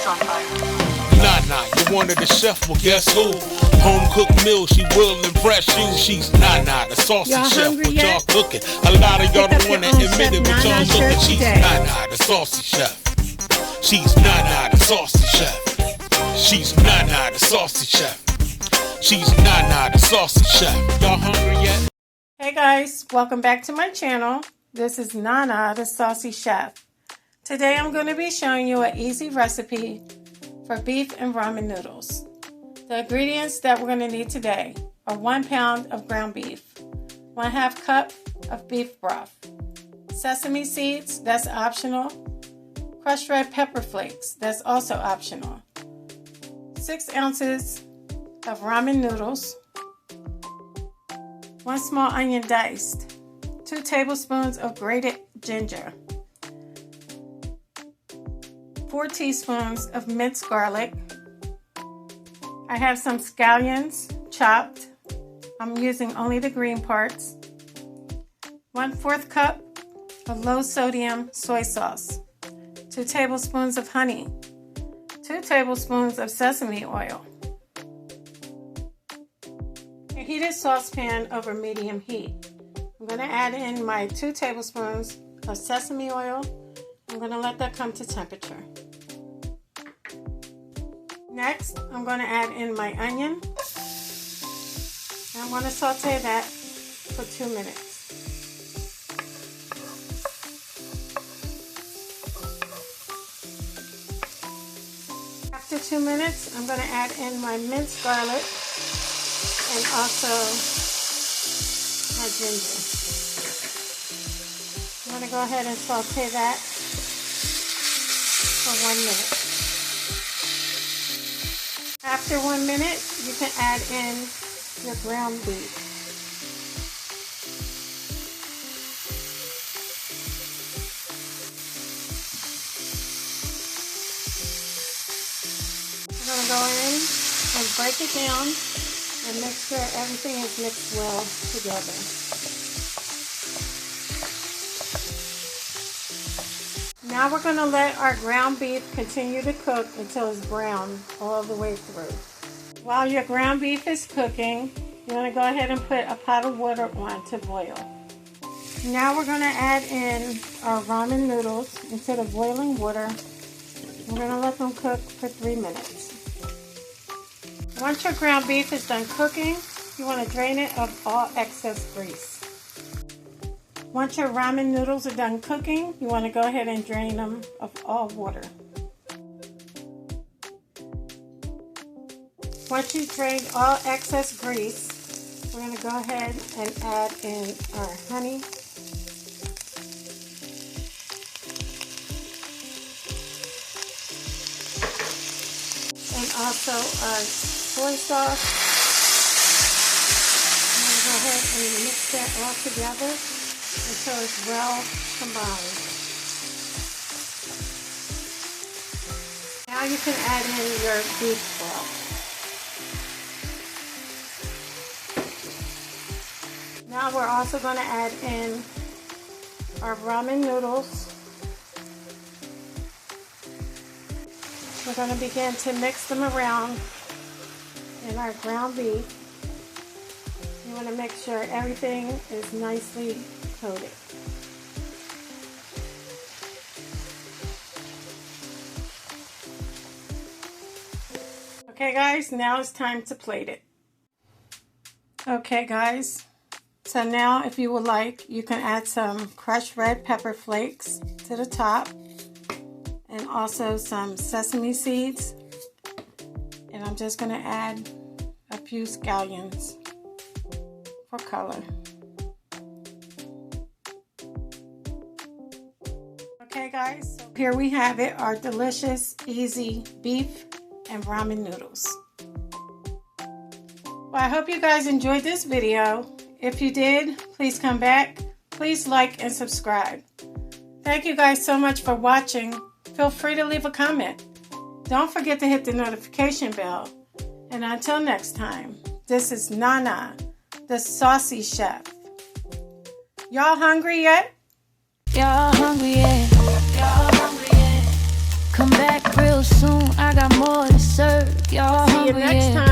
on fire. Nana, you wanted the chef, well guess who? Home cooked meal, she will impress you. She's Nana, the saucy chef, what y'all cooking? A lot of y'all don't wanna admit it, but y'all looking. She's Nana, the saucy chef. She's Nana, the saucy chef. She's Nana, the saucy chef. She's Nana, the saucy chef. Y'all hungry yet? Hey guys, welcome back to my channel. This is Nana, the saucy chef. Today I'm going to be showing you an easy recipe for beef and ramen noodles. The ingredients that we're going to need today are 1 pound of ground beef, 1/2 cup of beef broth, sesame seeds, that's optional, crushed red pepper flakes, that's also optional, 6 ounces of ramen noodles, 1 small onion diced, 2 tablespoons of grated ginger, 4 teaspoons of minced garlic. I have some scallions chopped. I'm using only the green parts. 1/4 cup of low sodium soy sauce, 2 tablespoons of honey, 2 tablespoons of sesame oil. A heated saucepan over medium heat. I'm going to add in my 2 tablespoons of sesame oil. I'm going to let that come to temperature. Next, I'm going to add in my onion. I'm going to saute that for 2 minutes. After 2 minutes, I'm going to add in my minced garlic and also my ginger. I'm going to go ahead and saute that for 1 minute. After 1 minute, you can add in your ground beef. I'm going to go in and break it down and make sure everything is mixed well together. Now we're going to let our ground beef continue to cook until it's brown all the way through. While your ground beef is cooking, you're going to go ahead and put a pot of water on to boil. Now we're going to add in our ramen noodles into the boiling water. We're going to let them cook for 3 minutes. Once your ground beef is done cooking, you want to drain it of all excess grease. Once your ramen noodles are done cooking, you want to go ahead and drain them of all water. Once you've drained all excess grease, we're going to go ahead and add in our honey, and also our soy sauce. I'm going to go ahead and mix that all together until it's well combined. Now you can add in your beef broth. Now we're also going to add in our ramen noodles. We're going to begin to mix them around in our ground beef. You want to make sure everything is nicely coated. Okay guys, now it's time to plate it. Okay guys, so now if you would like, you can add some crushed red pepper flakes to the top and also some sesame seeds. And I'm just going to add a few scallions for color. Okay guys, so here we have it, our delicious, easy beef and ramen noodles. Well, I hope you guys enjoyed this video. If you did, please come back. Please like and subscribe. Thank you guys so much for watching. Feel free to leave a comment. Don't forget to hit the notification bell. And until next time, this is Nana, the saucy chef. Y'all hungry yet? Y'all hungry yet? Y'all hungry yet? Come back real soon, I got more to serve. Y'all See you next time.